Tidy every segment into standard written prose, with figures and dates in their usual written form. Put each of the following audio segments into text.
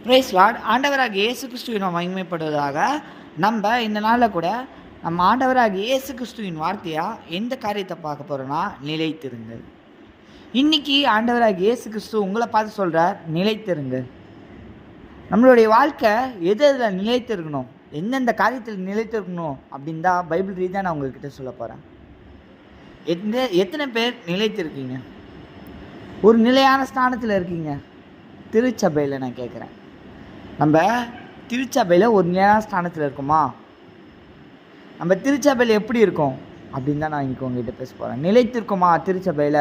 Price Lord. ஆண்டவராகிய இயேசு கிறிஸ்துவின் மகிமைப்படுவதாக. நம்ம இந்த நாளில் கூட நம்ம ஆண்டவராகிய இயேசு கிறிஸ்துவின் வார்த்தையாக எந்த காரியத்தை பார்க்க போகிறோன்னா, நிலைத்திருங்கள். இன்றைக்கி ஆண்டவராகிய இயேசு கிறிஸ்து உங்களை பார்த்து சொல்கிறார், நிலைத்திருங்கள். நம்மளுடைய வாழ்க்கை எது எதில் நிலைத்திருக்கணும், எந்தெந்த காரியத்தில் நிலைத்திருக்கணும் அப்படின்னு தான் பைபிள் ரீதியாக நான் உங்கள்கிட்ட சொல்ல போகிறேன். எத்தனை பேர் நிலைத்திருக்கீங்க? ஒரு நிலையான ஸ்தானத்தில் இருக்கீங்க? திருச்சபையில் நான் கேட்குறேன், நம்ம திருச்சபையில் ஒரு நிலையான ஸ்தானத்தில் இருக்குமா? நம்ம திருச்சபையில் எப்படி இருக்கோம் அப்படின்னு தான் நான் இன்றைக்கி உங்கள்கிட்ட பேச போகிறேன். நிலைத்திருக்குமா திருச்சபையில்?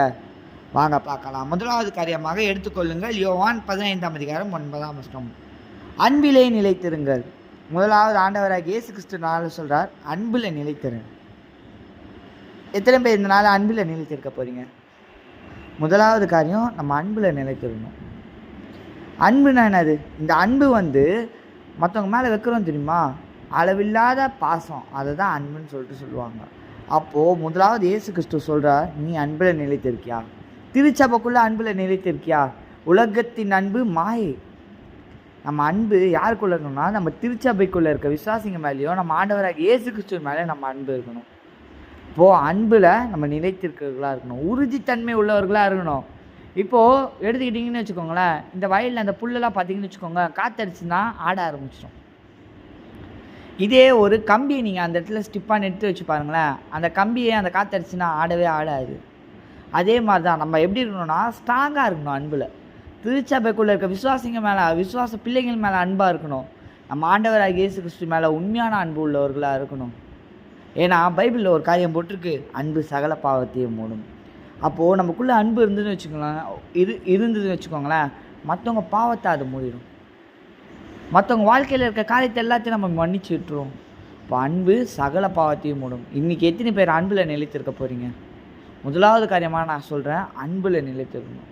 வாங்க பார்க்கலாம். முதலாவது காரியமாக எடுத்துக்கொள்ளுங்கள் யோவான் 15:9. அன்பிலே நிலைத்திருங்கள். முதலாவது ஆண்டவராக இயேசு கிறிஸ்து நாள் சொல்கிறார், அன்பில் நிலைத்திருங்க. எத்தனை பேர் இந்த நாள் அன்பில் நிலைத்திருக்க போகிறீங்க? முதலாவது காரியம், நம்ம அன்பில் நிலைத்திருக்கணும். அன்புனா என்னது? இந்த அன்பு மற்றவங்க மேலே வைக்கிறோம் தெரியுமா, அளவில்லாத பாசம், அதை தான் அன்புன்னு சொல்லுவாங்க. அப்போது முதலாவது இயேசு கிறிஸ்து சொல்கிறார், நீ அன்பில் நிலைத்திருக்கியா? திருச்சபைக்குள்ளே அன்பில் நிலைத்திருக்கியா? உலகத்தின் அன்பு மாயை. நம்ம அன்பு யாருக்குள்ளே இருக்கணும்னா, நம்ம திருச்சபைக்குள்ளே இருக்க விசுவாசிங்க மேலேயும் நம்ம ஆண்டவராக இயேசு கிறிஸ்து மேலே நம்ம அன்பு இருக்கணும். இப்போது அன்பில் நம்ம நிலைத்திருக்கிறவர்களாக இருக்கணும், உறுதித்தன்மை உள்ளவர்களாக இருக்கணும். இப்போது எடுத்துக்கிட்டிங்கன்னு வச்சுக்கோங்களேன், இந்த வயலில் அந்த புல்லெல்லாம் பார்த்தீங்கன்னு வச்சுக்கோங்க, காற்றடிச்சுன்னா ஆட ஆரம்பிச்சிடும். இதே ஒரு கம்பியை நீங்கள் அந்த இடத்துல ஸ்டிப்பாக எடுத்து வச்சு பாருங்களேன், அந்த கம்பியை அந்த காற்றடிச்சுன்னா ஆடவே ஆடாது. அதே மாதிரி தான் நம்ம எப்படி இருக்கணும்னா, ஸ்ட்ராங்காக இருக்கணும் அன்பில். திருச்சபைக்குள்ளே இருக்க விசுவாசிங்க மேலே, விசுவாச பிள்ளைங்கள் மேலே அன்பாக இருக்கணும். நம்ம ஆண்டவராகிய இயேசு கிறிஸ்து மேலே உண்மையான அன்பு உள்ளவர்களாக இருக்கணும். ஏன்னா பைபிளில் ஒரு காரியம் போட்டிருக்கு, அன்பு சகல பாவத்தையும் மூடும். அப்போது நமக்குள்ளே அன்பு இருந்ததுன்னு வச்சுக்கோங்களேன், மற்றவங்க பாவத்தை அது மூடிடும். மற்றவங்க வாழ்க்கையில் இருக்க காரியத்தை எல்லாத்தையும் நம்ம மன்னிச்சு விட்டுருவோம். இப்போ அன்பு சகல பாவத்தையும் மூடும். இன்றைக்கி எத்தனை பேர் அன்பில் நிலைத்திருக்க போகிறீங்க? முதலாவது காரியமாக நான் சொல்கிறேன், அன்பில் நிலைத்திருக்கணும்.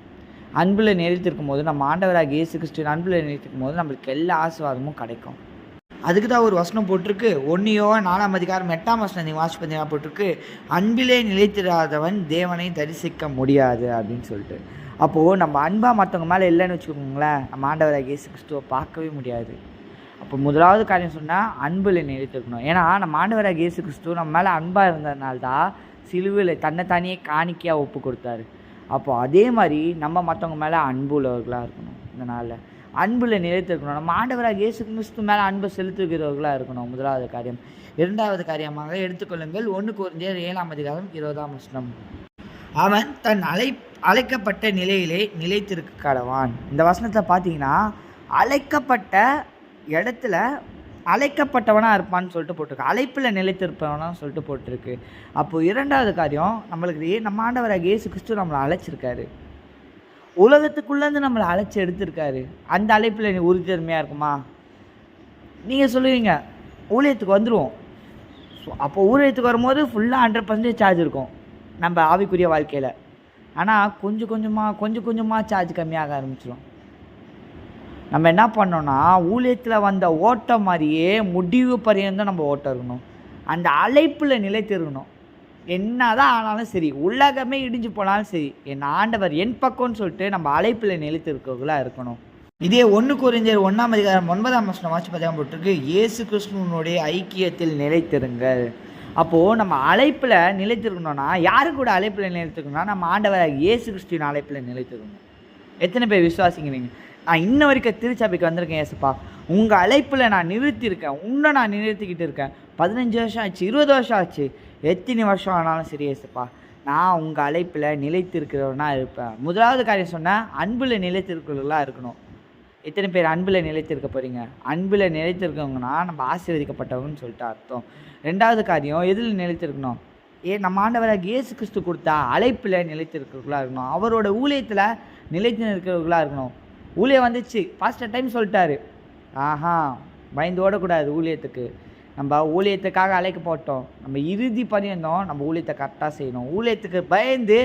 அன்பில் நிலைத்திருக்கும் போது, நம்ம ஆண்டவராக இயேசு கிறிஸ்துவின் அன்பில் நிலைத்திருக்கும் போது நம்மளுக்கு எல்லா ஆசீர்வாதமும் கிடைக்கும். அதுக்கு தான் ஒரு வசனம் போட்டிருக்கு, 1 யோவான் 4:8 நீங்கள் வாட்ச் பண்ணி போட்டிருக்கு, அன்பிலே நிலைத்திராதவன் தேவனை தரிசிக்க முடியாது அப்படின்னு சொல்லிட்டு. அப்போது நம்ம அன்பாக மற்றவங்க மேலே இல்லைன்னு வச்சுக்கோங்களேன், நம்ம ஆண்டவராக இயேசு கிறிஸ்துவை பார்க்கவே முடியாது. அப்போ முதலாவது காரியம் சொன்னால் அன்பில் நிலைத்திருக்கணும். ஏன்னா நம்ம ஆண்டவராக இயேசு கிறிஸ்துவ நம்ம மேலே அன்பாக இருந்ததுனால தான் சிலுவையில் தன்னைத்தானியே காணிக்கையாக ஒப்பு கொடுத்தாரு. அப்போது அதே மாதிரி நம்ம மற்றவங்க மேலே அன்பு உள்ளவர்களாக இருக்கணும். இந்த நாளில் அன்பில் நிலைத்திருக்கணும். நம்ம ஆண்டவராக இயேசு கிறிஸ்து மேலே அன்பை செலுத்துகிறவர்களாக இருக்கணும். முதலாவது காரியம். இரண்டாவது காரியமாக எடுத்துக்கொள்ளுங்கள் 1 கொரிந்தியர் 7:20. அவன் தன் அழைக்கப்பட்ட நிலையிலே நிலைத்திருக்க கடவான். இந்த வசனத்தை பார்த்தீங்கன்னா, அழைக்கப்பட்ட இடத்துல அழைக்கப்பட்டவனாக இருப்பான்னு சொல்லிட்டு போட்டிருக்கு, அழைப்பில் நிலைத்திருப்பவனான்னு சொல்லிட்டு போட்டிருக்கு. அப்போது இரண்டாவது காரியம், நம்மளுக்கு நம்ம ஆண்டவராக இயேசு கிறிஸ்து நம்மளை அழைச்சிருக்காரு, உலகத்துக்குள்ளேருந்து நம்மளை அழைச்சி எடுத்திருக்காரு. அந்த அழைப்பில் நீ உறுதித்தன்மையாக இருக்குமா? நீங்கள் சொல்லுவீங்க ஊழியத்துக்கு வந்துடுவோம். அப்போ ஊழியத்துக்கு வரும்போது ஃபுல்லாக 100% சார்ஜ் இருக்கும் நம்ம ஆவிக்குரிய வாழ்க்கையில். ஆனால் கொஞ்சம் கொஞ்சமாக சார்ஜ் கம்மியாக ஆரம்பிச்சிடும். நம்ம என்ன பண்ணோன்னா, ஊழியத்தில் வந்த ஓட்டம் மாதிரியே முடிவு பரியந்தம் நம்ம ஓட்டம் இருக்கணும். அந்த அழைப்பில் நிலைத்திருக்கணும். என்ன தான் ஆனாலும் சரி, உலகமே இடிஞ்சு போனாலும் சரி, என் ஆண்டவர் என் பக்கம்னு சொல்லிட்டு நம்ம அழைப்பில் நிலைத்திருக்கவர்களாக இருக்கணும். இதே 1 கொரிந்தியர் 1:9 வாட்சி பதிவாக போட்டிருக்கு, இயேசு கிறிஸ்துவனுடைய ஐக்கியத்தில் நிலைத்திருங்கள். அப்போது நம்ம அழைப்பில் நிலைத்திருக்கணும்னா, யாரு கூட அழைப்பில் நிலைத்திருக்கணும்னா, நம்ம ஆண்டவராக இயேசு கிறிஸ்துவின் அழைப்பில் நிலைத்திருக்கணும். எத்தனை பேர் விசுவாசிக்கிறீங்க? நான் இன்ன வரைக்கும் திருச்சபைக்கு வந்திருக்கேன் ஏசப்பா, உங்கள் அழைப்பில் நான் நிறுத்தியிருக்கேன், இன்னும் நான் நிறுத்திக்கிட்டு இருக்கேன். 15 வருஷம் ஆச்சு, 20 வருஷம் ஆச்சு, எத்தனை வருஷம் ஆனாலும் சரி ஏசப்பா, நான் உங்கள் அழைப்பில் நிலைத்திருக்கிறவனா இருப்பேன். முதலாவது காரியம் சொன்னேன், அன்பில் நிலைத்திருக்கிறவர்களாக இருக்கணும். எத்தனை பேர் அன்பில் நிலைத்திருக்க போகிறீங்க? அன்பில் நிலைத்திருக்கவங்கன்னா நம்ம ஆசீர்வதிக்கப்பட்டவங்கன்னு சொல்லிட்டு அர்த்தம். ரெண்டாவது காரியம், எதில் நிலைத்திருக்கணும்? நம்ம ஆண்டவராக இயேசு கிறிஸ்து கொடுத்தா அழைப்பில் நிலைத்திருக்கிறவர்களாக இருக்கணும். அவரோட ஊழியத்தில் நிலைத்து இருக்கிறவர்களாக இருக்கணும். ஊழியம் வந்துச்சு, பாஸ்டர் டைம் சொல்லிட்டாரு, பயந்து ஓடக்கூடாது. ஊழியத்துக்கு நம்ம ஊழியத்துக்காக அழைக்கப்பட்டோம், நம்ம இறுதி பரியந்தம் நம்ம ஊழியத்தை கரெக்டாக செய்யணும். ஊழியத்துக்கு பயந்து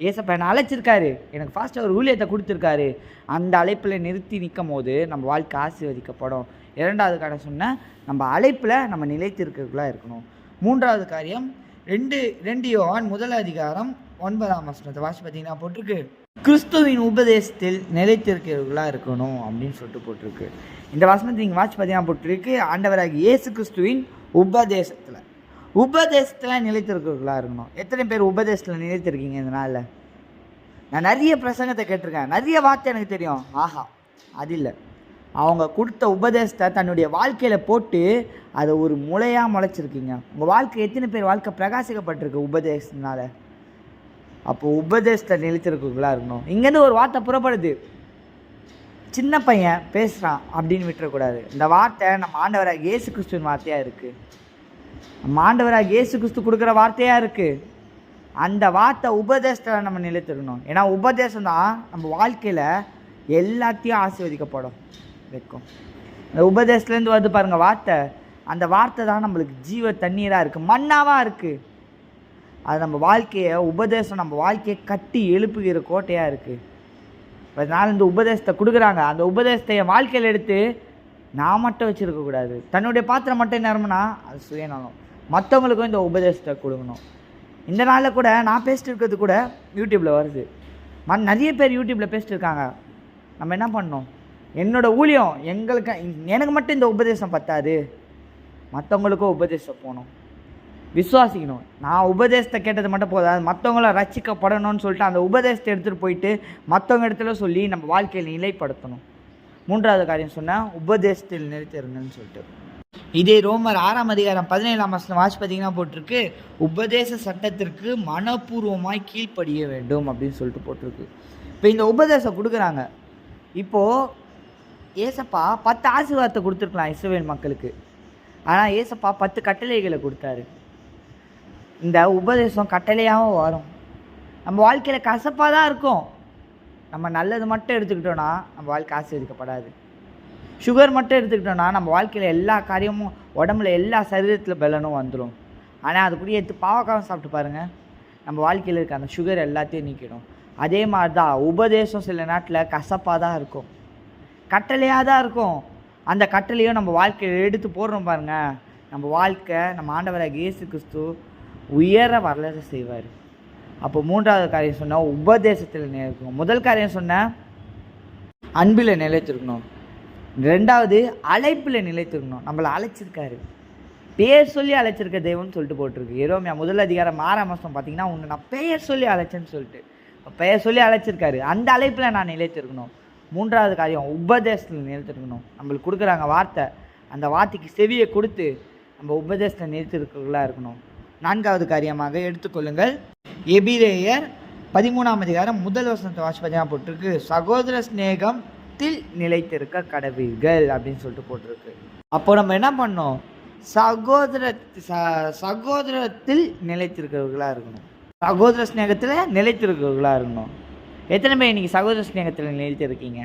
ஏசப்பா என்னை அழைச்சிருக்காரு, எனக்கு ஃபாஸ்ட்டாக ஒரு ஊழியத்தை கொடுத்துருக்காரு, அந்த அழைப்பில் நிறுத்தி நிற்கும் போது நம்ம வாழ்க்கை ஆசீர்வதிக்கப்படும். இரண்டாவது காரியம் சொன்னால், நம்ம அழைப்பில் நம்ம நிலைத்திருக்கிறவர்களாக இருக்கணும். மூன்றாவது காரியம், 2 யோவான் 1:9 வாட்சி பார்த்தீங்கன்னா போட்டிருக்கு, கிறிஸ்துவின் உபதேசத்தில் நிலைத்திருக்கிறவர்களாக இருக்கணும் அப்படின்னு சொல்லிட்டு போட்டிருக்கு. இந்த வசனத்தை நீங்கள் வாட்ச் பார்த்தீங்கன்னா போட்டிருக்கு, ஆண்டவராகிய இயேசு கிறிஸ்துவின் உபதேசத்தில் நிலைத்திருக்கிறவர்களாக இருக்கணும். எத்தனை பேர் உபதேசத்தில் நிலைத்திருக்கீங்க இந்த நாளில்? நான் நிறைய பிரசங்கத்தை கேட்டிருக்கேன், நிறைய வார்த்தை எனக்கு தெரியும். ஆஹா, அது இல்லை. அவங்க கொடுத்த உபதேசத்தை தன்னுடைய வாழ்க்கையில் போட்டு அதை ஒரு முளையாக முளைச்சிருக்கீங்க. உங்கள் வாழ்க்கை எத்தனை பேர் வாழ்க்கை பிரகாசிக்கப்பட்டிருக்கு உபதேசத்தினால? அப்போது உபதேசத்தை நிலைத்திருக்கவர்களாக இருக்கணும். இங்கேருந்து ஒரு வார்த்தை புறப்படுது, சின்ன பையன் பேசுகிறான் அப்படின்னு விட்டுறக்கூடாது. இந்த வார்த்தை நம்ம ஆண்டவராக இயேசு கிறிஸ்துவின் வார்த்தையாக இருக்குது. நம்ம ஆண்டவராக இயேசு கிறிஸ்து கொடுக்குற வார்த்தையாக இருக்குது. அந்த வார்த்தை உபதேசத்தில் நம்ம நிலைத்திருக்கணும். ஏன்னா உபதேசம் தான் நம்ம வாழ்க்கையில் எல்லாத்தையும் ஆசீர்வதிக்கப்படும் வைக்கும். இந்த உபதேசத்துலேருந்து வந்து பாருங்கள் வார்த்தை, அந்த வார்த்தை தான் நம்மளுக்கு ஜீவ தண்ணீராக இருக்குது, மண்ணாவாக இருக்குது. அது நம்ம வாழ்க்கையை, உபதேசம் நம்ம வாழ்க்கையை கட்டி எழுப்புகிற கோட்டையாக இருக்குது. அதனால் இந்த உபதேசத்தை கொடுக்குறாங்க. அந்த உபதேசத்தை என் வாழ்க்கையில் எடுத்து நான் மட்டும் வச்சுருக்கக்கூடாது. தன்னுடைய பாத்திரம் மட்டும் நிரம்பினா அது சுயநலம். மற்றவங்களுக்கும் இந்த உபதேசத்தை கொடுக்கணும். இந்த நாளில் கூட நான் பேசிட்டு இருக்கிறது கூட யூடியூப்பில் வருது. நிறைய பேர் யூடியூப்பில் பேசிட்டு இருக்காங்க. நம்ம என்ன பண்ணணும்? என்னோடய ஊழியம் எனக்கு மட்டும் இந்த உபதேசம் பத்தாது, மற்றவங்களுக்கும் உபதேசம் போகணும், விசுவாசிக்கணும். நான் உபதேசத்தை கேட்டது மட்டும் போதாது, மற்றவங்கள ரட்சிக்கப்படணும்னு சொல்லிட்டு அந்த உபதேசத்தை எடுத்துகிட்டு போயிட்டு மற்றவங்க இடத்துல சொல்லி நம்ம வாழ்க்கையில் நிலைப்படுத்தணும். மூன்றாவது காரியம் சொன்னால் உபதேசத்தில் நிலைத்திருங்கன்னு சொல்லிட்டு. இதே ரோமர் 6:17 வாட்ச் பார்த்தீங்கன்னா போட்டிருக்கு, உபதேச சட்டத்திற்கு மனப்பூர்வமாய் கீழ்ப்படிய வேண்டும் அப்படின்னு சொல்லிட்டு போட்டிருக்கு. இப்போ இந்த உபதேசம் கொடுக்குறாங்க. இப்போது ஏசப்பா 10 ஆசீர்வாதத்தை கொடுத்துருக்கலாம் இஸ்ரவேல் மக்களுக்கு. ஆனால் ஏசப்பா 10 கட்டளைகளை கொடுத்தாரு. இந்த உபதேசம் கட்டளையாகவும் வரும். நம்ம வாழ்க்கையில் கசப்பாக தான் இருக்கும். நம்ம நல்லது மட்டும் எடுத்துக்கிட்டோன்னா நம்ம வாழ்க்கை ஆசீர்வதிக்கப்படாது. சுகர் மட்டும் எடுத்துக்கிட்டோன்னா நம்ம வாழ்க்கையில் எல்லா காரியமும், உடம்புல எல்லா சரீரத்தில் பலனும் வந்துடும். ஆனால் அது கூட எடுத்து பாவக்காவும் சாப்பிட்டு பாருங்கள், நம்ம வாழ்க்கையில் இருக்க அந்த சுகர் எல்லாத்தையும் நீக்கிடும். அதே மாதிரி தான் உபதேசம் சில நாட்டில் கசப்பாக தான் இருக்கும், கட்டளையாக தான் இருக்கும். அந்த கட்டளையும் நம்ம வாழ்க்கையில் எடுத்து போடுறோம் பாருங்கள், நம்ம வாழ்க்கை, நம்ம ஆண்டவராகிய இயேசு கிறிஸ்து உயர வரலாறு செய்வார். அப்போ மூன்றாவது காரியம் சொன்னால் உபதேசத்தில் நிலைக்கணும். முதல் காரியம் சொன்னால் அன்பில் நிலைத்திருக்கணும். ரெண்டாவது அழைப்பில் நிலைத்திருக்கணும். நம்மளை அழைச்சிருக்காரு, பேர் சொல்லி அழைச்சிருக்க தெய்வம்னு சொல்லிட்டு போட்டிருக்கு. எரோமியா 1:6 பார்த்தீங்கன்னா, உன்னை நான் பெயர் சொல்லி அழைச்சேன்னு சொல்லிட்டு பெயர் சொல்லி அழைச்சிருக்காரு. அந்த அழைப்பில் நான் நிலைத்திருக்கணும். மூன்றாவது காரியம் உபதேசத்தில் நிலைத்திருக்கணும். நம்மளுக்கு கொடுக்குறாங்க வார்த்தை, அந்த வார்த்தைக்கு செவியை கொடுத்து நம்ம உபதேசத்தில் நிலைத்திருக்கிறவர்களாக இருக்கணும். நான்காவது காரியமாக எடுத்துக்கொள்ளுங்கள், எபிரேயர் 13:1 வாட்ச் பார்த்தீங்கன்னா போட்டிருக்கு, சகோதர ஸ்நேகத்தில் நிலைத்திருக்க கடவீர்கள் அப்படின்னு சொல்லிட்டு போட்டிருக்கு. அப்போ நம்ம என்ன பண்ணோம்? சகோதரத்தில் நிலைத்திருக்கிறவர்களாக இருக்கணும். சகோதர ஸ்நேகத்தில் நிலைத்திருக்கிறவர்களாக இருக்கணும். எத்தனை பேர் இன்றைக்கி சகோதர ஸ்நேகத்தில் நிலைத்திருக்கீங்க?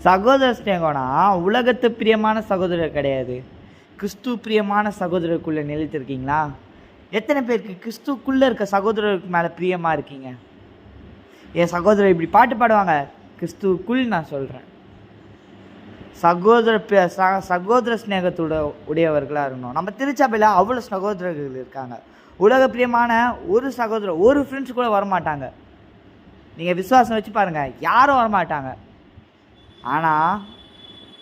சகோதர ஸ்நேகம்னா உலகத்து பிரியமான சகோதரர் கிடையாது, கிறிஸ்து பிரியமான சகோதரருக்குள்ளே நிலைத்திருக்கீங்களா? எத்தனை பேருக்கு கிறிஸ்துக்குள்ளே இருக்க சகோதரருக்கு மேலே பிரியமாக இருக்கீங்க? என் சகோதரர் இப்படி பாட்டு பாடுவாங்க, கிறிஸ்துக்குள் நான் சொல்கிறேன். சகோதர ஸ்நேகத்தோட உடையவர்களாக இருக்கணும். நம்ம திருச்சபையில் அவ்வளோ சகோதரர்கள் இருக்காங்க. உலக பிரியமான ஒரு சகோதரர், ஒரு ஃப்ரெண்ட்ஸ் கூட வரமாட்டாங்க. நீங்கள் விசுவாசம் வச்சு பாருங்கள், யாரும் வரமாட்டாங்க. ஆனால்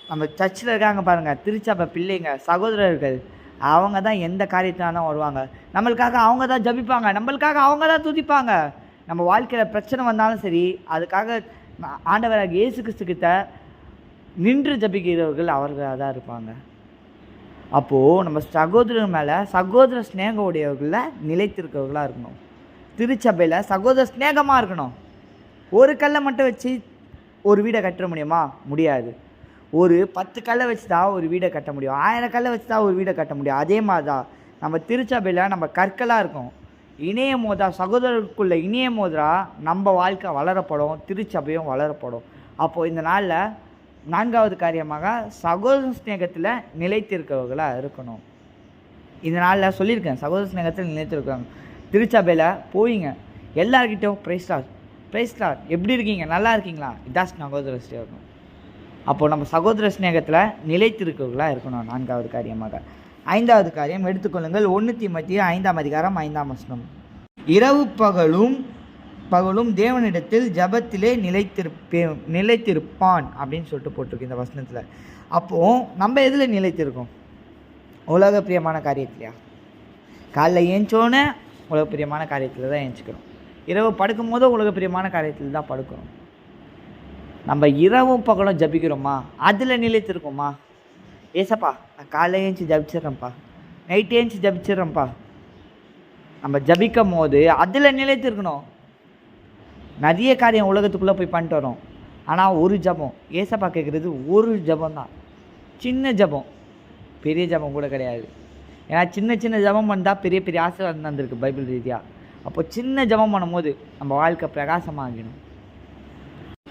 நம்ம சர்ச்சில் இருக்காங்க பாருங்கள், திருச்சபை பிள்ளைங்க, சகோதரர்கள், அவங்க தான் எந்த காரியத்தினால தான் வருவாங்க. நம்மளுக்காக அவங்க தான் ஜபிப்பாங்க, நம்மளுக்காக அவங்க தான் துதிப்பாங்க. நம்ம வாழ்க்கையில் பிரச்சனை வந்தாலும் சரி, அதுக்காக ஆண்டவராக இயேசு கிறிஸ்துக்கிட்ட நின்று ஜபிக்கிறவர்கள் அவர்களாக தான் இருப்பாங்க. அப்போது நம்ம சகோதரர் மேலே சகோதர ஸ்நேக உடையவர்களில் நிலைத்திருக்கிறவர்களாக இருக்கணும். திருச்சபையில் சகோதர ஸ்நேகமாக இருக்கணும். ஒரு கல்லை மட்டும் வச்சு ஒரு வீடை கட்ட முடியுமா? முடியாது. ஒரு 10 கல்லை வச்சு தான் ஒரு வீடை கட்ட முடியும், 1000 கல்லை வச்சு தான் ஒரு வீடை கட்ட முடியும். அதே மாதிரி தான் நம்ம திருச்சபையில் நம்ம கற்களாக இருக்கோம். இணைய மோதா, சகோதரருக்குள்ளே இணைய மோதா நம்ம வாழ்க்கை வளரப்படும், திருச்சபையும் வளரப்படும். அப்போது இந்த நாளில் நான்காவது காரியமாக சகோதர ஸ்நேகத்தில் நிலைத்திருக்கிறவர்களாக இருக்கணும். இந்த நாளில் சொல்லியிருக்கேன், சகோதர ஸ்நேகத்தில் நிலைத்திருக்காங்க. திருச்சபையில் போயிங்க, எல்லார்கிட்டையும் பிரைஸ் லார்ட் எப்படி இருக்கீங்க, நல்லா இருக்கீங்களா, இதான் சகோதர ஸ்நேகம். அப்போது நம்ம சகோதர ஸ்நேகத்தில் நிலைத்திருக்கிறவர்களாக இருக்கணும். நான்காவது காரியமாக. ஐந்தாவது காரியம் எடுத்துக்கொள்ளுங்கள், 1 தீமோத்தேயு 5:5 இரவு பகலும் பகலும் தேவனிடத்தில் ஜபத்திலே நிலைத்திருப்பான் அப்படின்னு சொல்லிட்டு போட்டிருக்கு இந்த வசனத்தில். அப்போது நம்ம எதில் நிலைத்திருக்கோம்? உலக பிரியமான காரியத்திலையா? காலைல ஏஞ்சோன்னே உலக பிரியமான காரியத்தில் தான் ஏஞ்சிக்கிறோம். இரவு படுக்கும் போதும் உலக பிரியமான காரியத்தில் தான் படுக்கிறோம். நம்ம இரவும் பகலும் ஜபிக்கிறோமா? அதில் நிலைத்திருக்கோமா? ஏசப்பா நான் காலைல ஏஞ்சி ஜபிச்சிட்றேன்ப்பா, நைட்டு ஏஞ்சி ஜபிச்சிட்றேன்ப்பா. நம்ம ஜபிக்கும் போது அதில் நிலைத்திருக்கணும். நிறைய காரியம் உலகத்துக்குள்ளே போய் பண்ணிட்டு வரோம். ஆனால் ஒரு ஜபம், ஏசப்பா கேட்குறது ஒரு ஜபம் தான். சின்ன ஜபம், பெரிய ஜபம் கூட கிடையாது. ஏன்னா சின்ன சின்ன ஜபம் பண்ணால் பெரிய பெரிய ஆசீர்வாதம் வந்திருக்கு பைபிள் ரீதியாக. அப்போது சின்ன ஜபம் பண்ணும்போது நம்ம வாழ்க்கை பிரகாசமாகிடும்.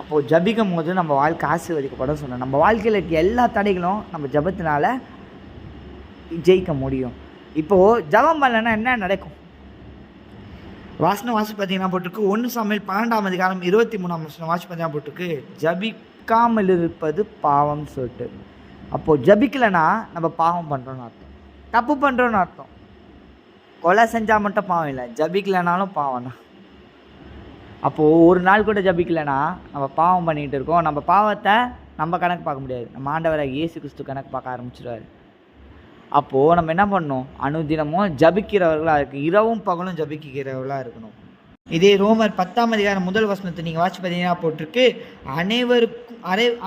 அப்போது ஜபிக்கும் போது நம்ம வாழ்க்கை ஆசீர்வதிக்கப்படும் சொன்னோம். நம்ம வாழ்க்கையில் இருக்க எல்லா தடைகளும் நம்ம ஜபத்தினால ஜெயிக்க முடியும். இப்போது ஜபம் பண்ணலைன்னா என்ன நடக்கும்? வாசனை வாசி பார்த்தீங்கன்னா போட்டிருக்கு 1 சாமுவேல் 12ஆம் அதிகாரம் 23ஆம் வசனம் வாசி பார்த்தீங்கன்னா போட்டிருக்கு ஜபிக்காமல் இருப்பது பாவம் சொல்லிட்டு. அப்போது ஜபிக்கலைன்னா நம்ம பாவம் பண்ணுறோன்னு அர்த்தம், தப்பு பண்ணுறோன்னு அர்த்தம். கொலை செஞ்சால் மட்டும் பாவம் இல்லை, ஜபிக்கலைனாலும் பாவம் தான். அப்போது ஒரு நாள் கூட ஜபிக்கலைன்னா நம்ம பாவம் பண்ணிகிட்டு இருக்கோம். நம்ம பாவத்தை நம்ம கணக்கு பார்க்க முடியாது, நம்ம ஆண்டவராக இயேசு கிறிஸ்து கணக்கு பார்க்க ஆரம்பிச்சிடுவார். அப்போது நம்ம என்ன பண்ணணும்? அனுதினமும் ஜபிக்கிறவர்களாக இருக்குது, இரவும் பகலும் ஜபிக்கிறவர்களாக இருக்கணும். இதே ரோமர் 10ஆம் அதிகாரம் 1 வசனத்தை நீங்கள் வாட்சி பார்த்தீங்கன்னா போட்டிருக்கு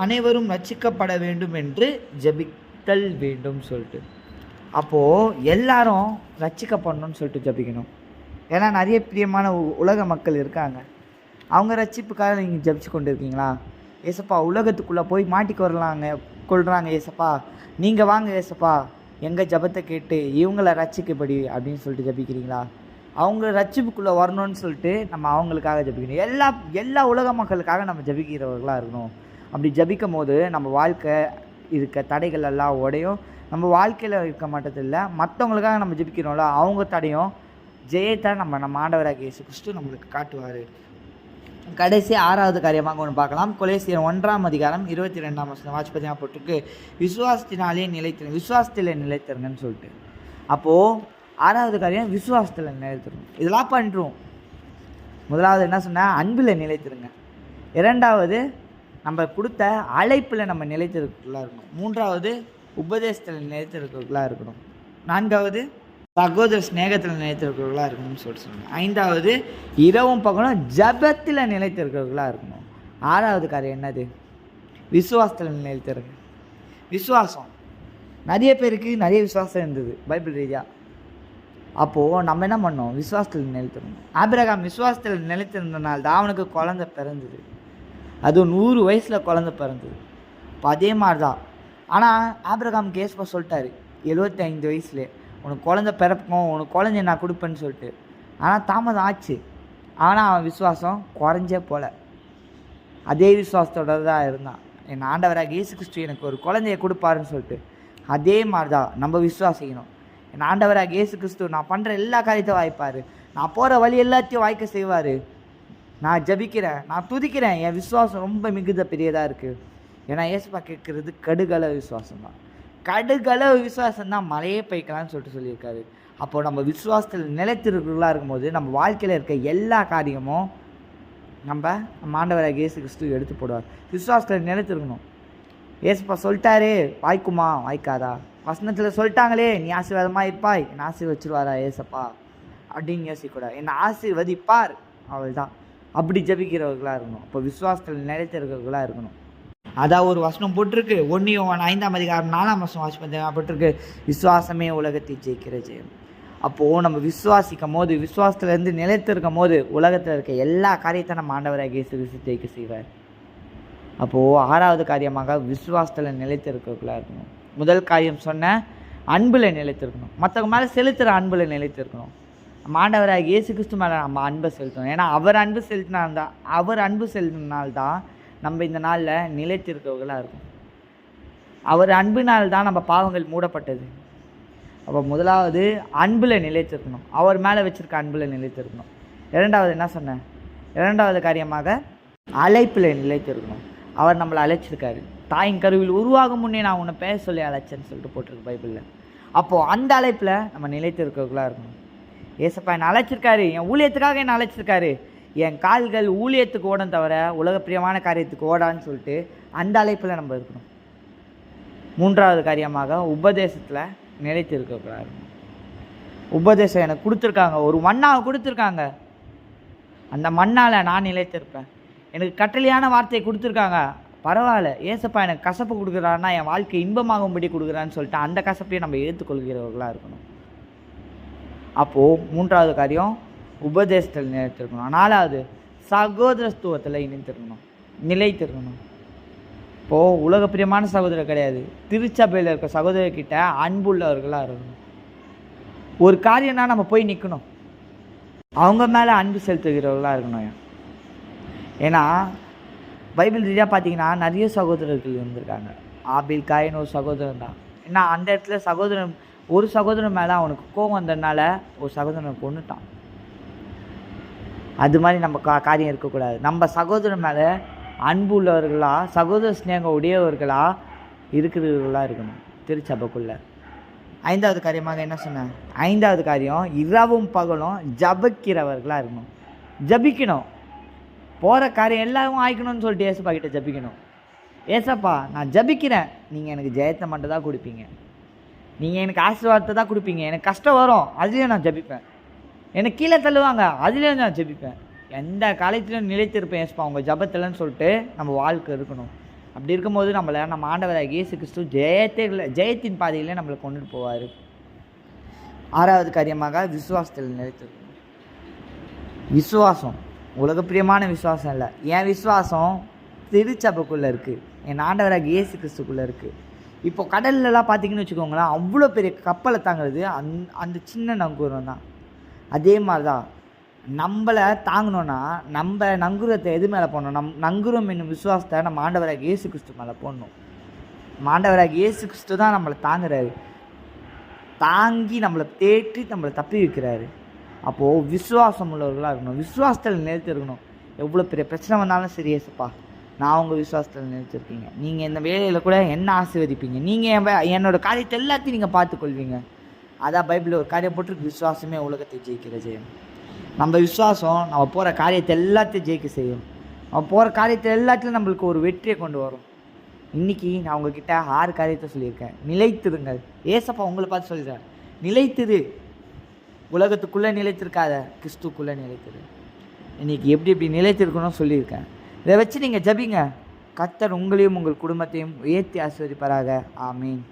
அனைவரும் ரட்சிக்கப்பட வேண்டும் என்று ஜபித்தல் வேண்டும் சொல்லிட்டு. அப்போது எல்லாரும் ரட்சிக்கப்படணும்னு சொல்லிட்டு ஜபிக்கணும். ஏன்னா நிறைய பிரியமான உலக மக்கள் இருக்காங்க. அவங்க ரட்சிப்புக்காக நீங்கள் ஜபிச்சு கொண்டு இருக்கீங்களா? ஏசப்பா உலகத்துக்குள்ளே போய் கொள்றாங்க ஏசப்பா, நீங்கள் வாங்க ஏசப்பா எங்கள் ஜபத்தை கேட்டு இவங்கள ரட்சிக்கப்படி அப்படின்னு சொல்லிட்டு ஜபிக்கிறீங்களா? அவங்க ரட்சிப்புக்குள்ளே வரணும்னு சொல்லிட்டு நம்ம அவங்களுக்காக ஜபிக்கணும். எல்லா உலக மக்களுக்காக நம்ம ஜபிக்கிறவர்களாக இருக்கணும். அப்படி ஜபிக்கும் போது நம்ம வாழ்க்கை இருக்க தடைகள் எல்லாம் உடையும். நம்ம வாழ்க்கையில் இருக்க மாட்டதில்லை, மற்றவங்களுக்காக நம்ம ஜபிக்கிறோம்ல, அவங்க தடையும் ஜெயத்தை நம்ம ஆண்டவராகிய இயேசு கிறிஸ்து நம்மளுக்கு காட்டுவார். கடைசி 6வது காரியமாக ஒன்று பார்க்கலாம். கொலோசியர் 1ஆம் அதிகாரம் 22ஆம் வசனம் வாட்சி பார்த்தீங்கன்னா போட்டிருக்கு விசுவாசத்தினாலே விசுவாசத்தில் நிலைத்திருங்கன்னு சொல்லிட்டு. அப்போது 6வது காரியம் விசுவாசத்தில் நிலைத்திருங்க. இதெல்லாம் பண்ணுறோம். முதலாவது என்ன சொன்னால் அன்பில் நிலைத்திருங்க. 2வது நம்ம கொடுத்த அழைப்பில் நம்ம நிலைத்திருக்கலாம் இருக்கணும். 3வது உபதேசத்தில் நிலைத்திருக்கலாம் இருக்கணும். 4வது சகோதர ஸ்நேகத்தில் நிலைத்திருக்கிறவர்களாக இருக்கணும்னு சொல்லிட்டு சொன்னாங்க. 5வது இரவும் பகலும் ஜபத்தில் நிலைத்திருக்கிறவர்களாக இருக்கணும். 6வது காரியம் என்னது? விசுவாசத்தில் நிலைத்திருங்க. விசுவாசம் நிறைய பேருக்கு நிறைய விசுவாசம் இருந்தது பைபிள் ரீதியாக. அப்போது நம்ம என்ன பண்ணோம்? விசுவாசத்தில் நிலைத்திருந்தோம். ஆபிரகாம் விசுவாசத்தில் நிலைத்திருந்தனால தான் அவனுக்கு குழந்தை பிறந்தது. அதுவும் 100 வயசில் குழந்தை பிறந்தது. இப்போ அதே மாதிரி தான். ஆனால் ஆபிரகாம் கேஸ்பா சொல்லிட்டாரு 75 வயசுலேயே உனக்கு குழந்தை பிறக்கும், உனக்கு குழந்தைய நான் கொடுப்பேன்னு சொல்லிட்டு. ஆனால் தாமதம் ஆச்சு. ஆனால் அவன் விசுவாசம் குறைஞ்சே போல, அதே விசுவாசத்தோட தான் இருந்தான். என் ஆண்டவராக இயேசு கிறிஸ்து எனக்கு ஒரு குழந்தைய கொடுப்பாருன்னு சொல்லிட்டு. அதே மாதிரி தான் நம்ம விசுவாசிக்கணும். என் ஆண்டவராக இயேசு கிறிஸ்து நான் பண்ணுற எல்லா காரியத்தையும் வாய்ப்பார், நான் போகிற வழி எல்லாத்தையும் வாய்க்க செய்வார். நான் ஜபிக்கிறேன், நான் துதிக்கிறேன், என் விசுவாசம் ரொம்ப மிகுந்த பெரியதாக இருக்குது. ஏன்னா இயேசுப்பா கேட்குறது கடுகள விசுவாசம் தான். கடுகளவு விசுவாசம் தான் மலையே பைக்கலான்னு சொல்லியிருக்காரு. அப்போது நம்ம விசுவாசத்தில் நிலைத்திருக்கிறவர்களாக இருக்கும்போது நம்ம வாழ்க்கையில் இருக்க எல்லா காரியமும் நம்ம ஆண்டவராக இயேசு கிறிஸ்து எடுத்து போடுவார். விசுவாசத்தில் நிலைத்திருக்கணும். ஏசப்பா சொல்லிட்டாரு, வாய்க்குமா வாய்க்காதா? வசனத்தில் சொல்லிட்டாங்களே நீ ஆசீர்வாதமாக இருப்பாய், என்னை ஆசீர்வச்சிருவாரா ஏசப்பா அப்படின்னு யோசிக்கூடாது. என்னை ஆசீர்வதிப்பார், அவள் தான். அப்படி ஜபிக்கிறவர்களாக இருக்கணும். அப்போ விசுவாசத்தில் நிலைத்திருக்கிறவர்களாக இருக்கணும். அதான் ஒரு வசனம் போட்டிருக்கு 1 யோவான் 5ஆம் அதிகாரம் 4ஆம் வசனம் வாசி போட்டிருக்கு விசுவாசமே உலகத்தை ஜெயிக்கிற ஜெயம். அப்போது நம்ம விசுவாசிக்கும் போது, விசுவாசத்துலேருந்து நிலைத்திருக்கும் போது உலகத்தில் இருக்க எல்லா காரியத்தை நம்ம ஆண்டவராக இயேசு கிறிஸ்து ஜெயிக்க செய்வார். அப்போது 6வது காரியமாக விசுவாசத்தில் நிலைத்திருக்கிறவர்களாக இருக்கணும். முதல் காரியம் சொன்ன அன்பில் நிலைத்திருக்கணும். மற்றவங்க மேலே செலுத்துகிற அன்பில் நிலைத்திருக்கணும். நம்ம ஆண்டவராக இயேசு கிறிஸ்து மேலே நம்ம அன்பை செலுத்தணும். ஏன்னா அவர் அன்பு செலுத்தினால்தான் நம்ம இந்த நாளில் நிலைத்திருக்கிறவர்களாக இருக்கும். அவர் அன்பினால்தான் நம்ம பாவங்கள் மூடப்பட்டது. அப்போ முதலாவது அன்பில் நிலைத்திருக்கணும். அவர் மேலே வச்சுருக்க அன்பில் நிலைத்திருக்கணும். 2வது என்ன சொன்னேன்? 2வது காரியமாக அழைப்பில் நிலைத்திருக்கணும். அவர் நம்மளை அழைச்சிருக்காரு. தாயின் கருவில் உருவாகும் முன்னே நான் உன்னை பேச சொல்லி அழைச்சேன்னு சொல்லிட்டு போட்டிருக்கு பைபிளில். அப்போது அந்த அழைப்பில் நம்ம நிலைத்திருக்கிறவர்களாக இருக்கணும். ஏசப்பா என்னை அழைச்சிருக்காரு, என் ஊழியத்துக்காக என்னை அழைச்சிருக்காரு, என் கால்கள் ஊழியத்துக்கு ஓடும் தவிர உலக பிரியமான காரியத்துக்கு ஓடான்னு சொல்லிட்டு அந்த அழைப்பில் நம்ம இருக்கணும். 3வது காரியமாக உபதேசத்தில் நிலைத்து இருக்கக்கூடாது. உபதேசம் எனக்கு கொடுத்துருக்காங்க, ஒரு மண்ணாவை கொடுத்துருக்காங்க, அந்த மண்ணால் நான் நிலைத்திருப்பேன். எனக்கு கட்டளையான வார்த்தையை கொடுத்துருக்காங்க, பரவாயில்ல, ஏசப்பா எனக்கு கசப்பு கொடுக்குறாருன்னா என் வாழ்க்கை இன்பமாகும்படி கொடுக்குறான்னு சொல்லிட்டு அந்த கசப்பையை நம்ம ஏற்றுக்கொள்கிறவர்களாக இருக்கணும். அப்போது 3வது காரியம் உபதேசத்தில் நிலைத்திருக்கணும். 4வது சகோதரத்துவத்தில் நிலைத்திருக்கணும். இப்போது உலக பிரியமான சகோதரர் கிடையாது, திருச்சபையில் இருக்க சகோதரர்கிட்ட அன்புள்ளவர்களாக இருக்கணும். ஒரு காரியம்னா நம்ம போய் நிற்கணும், அவங்க மேலே அன்பு செலுத்துகிறவர்களாக இருக்கணும். ஏன்னா பைபிள் ரீதியாக பார்த்தீங்கன்னா நிறைய சகோதரர்கள் இருந்திருக்காங்க. ஆபில் காயின் ஒரு சகோதரன் தான். ஏன்னா அந்த இடத்துல ஒரு சகோதரன் மேலே அவனுக்கு கோபம் வந்ததுனால ஒரு சகோதரனை கொன்னுட்டான். அது மாதிரி நம்ம காரியம் இருக்கக்கூடாது. நம்ம சகோதரன் மேலே அன்பு உள்ளவர்களாக, சகோதர ஸ்நேகம் உடையவர்களாக இருக்கிறவர்களாக இருக்கணும் திருச்சபைக்குள்ளே. 5வது காரியமாக என்ன சொன்னேன்? 5வது காரியம் இரவும் பகலும் ஜபிக்கிறவர்களாக இருக்கணும். ஜபிக்கணும், போகிற காரியம் எல்லாரும் ஆயிக்கணும்னு சொல்லிட்டு ஏசப்பா கிட்ட ஜபிக்கணும். ஏசப்பா நான் ஜபிக்கிறேன், நீங்கள் எனக்கு ஜெயத்தை மட்டும் தான் கொடுப்பீங்க, நீங்கள் எனக்கு ஆசீர்வாதத்தை தான் கொடுப்பீங்க. எனக்கு கஷ்டம் வரும், அதுலேயும் நான் ஜபிப்பேன். எனக்கு கீழே தள்ளுவாங்க, அதுலேயும் நான் ஜபிப்பேன். எந்த காலத்திலும் நிலைத்திருப்பேன் ஏசப்பா உங்கள் ஜபத்தில்னு சொல்லிட்டு நம்ம வாழ்க்கை இருக்கணும். அப்படி இருக்கும்போது நம்ம ஆண்டவராகிய இயேசு கிறிஸ்து ஜெயத்தின் பாதையிலே நம்மளை கொண்டுட்டு போவார். 6வது காரியமாக விசுவாசத்தில் நிலைத்திருக்கணும். விசுவாசம் உலக பிரியமான விசுவாசம் இல்லை, என் விசுவாசம் திருச்சபைக்குள்ளே இருக்குது, என் ஆண்டவராகிய இயேசு கிறிஸ்துக்குள்ளே இருக்குது. இப்போ கடல்லலாம் பார்த்தீங்கன்னு வச்சுக்கோங்களேன், அவ்வளோ பெரிய கப்பலை தாங்கிறது அந்த சின்ன நங்கூரம் தான். அதே மாதிரி தான் நம்மளை தாங்கணுன்னா நம்ம நங்குரத்தை எது மேலே போடணும்? நங்குரம் என்னும் விசுவாசத்தை நம்ம ஆண்டவராகிய இயேசு கிறிஸ்து மேலே போடணும். ஆண்டவராகிய இயேசு கிறிஸ்து தான் நம்மளை தாங்குறாரு, தாங்கி நம்மளை தேற்றி நம்மளை தப்பி வைக்கிறாரு. அப்போது விசுவாசம் உள்ளவர்களாக இருக்கணும், விசுவாசத்தில் நிலைத்து இருக்கணும். எவ்வளோ பெரிய பிரச்சனை வந்தாலும் சரி, ஏசப்பா நான் உங்கள் விசுவாசத்தில் நிலைச்சிருக்கீங்க, நீங்கள் இந்த வேலையில் கூட என்ன ஆசீர்வதிப்பீங்க, நீங்கள் என்னோட காரியத்தை எல்லாத்தையும் நீங்கள் பார்த்துக்கொள்வீங்க. அதான் பைபிளில் ஒரு காரியம் போட்டிருக்கு, விசுவாசமே உலகத்தை ஜெயிக்கிற ஜெயம். நம்ம விசுவாசம் நம்ம போகிற காரியத்தை எல்லாத்தையும் ஜெயிக்க செய்யும். நம்ம போகிற காரியத்தை எல்லாத்தையும் நம்மளுக்கு ஒரு வெற்றியை கொண்டு வரும். இன்றைக்கி நான் உங்ககிட்ட 6 காரியத்தை சொல்லியிருக்கேன். நிலைத்திருங்கள். ஏசப்பா உங்களை பார்த்து சொல்லிடுறேன், நிலைத்திரு. உலகத்துக்குள்ளே நிலைத்திருக்காத, கிறிஸ்துக்குள்ளே நிலைத்திரு. இன்றைக்கி எப்படி நிலைத்திருக்கணும்னு சொல்லியிருக்கேன். இதை வச்சு நீங்கள் ஜபிங்க. கர்த்தர் உங்களையும் உங்கள் குடும்பத்தையும் உயர்த்தி ஆசீர்வதிப்பாராக. ஆமீன்.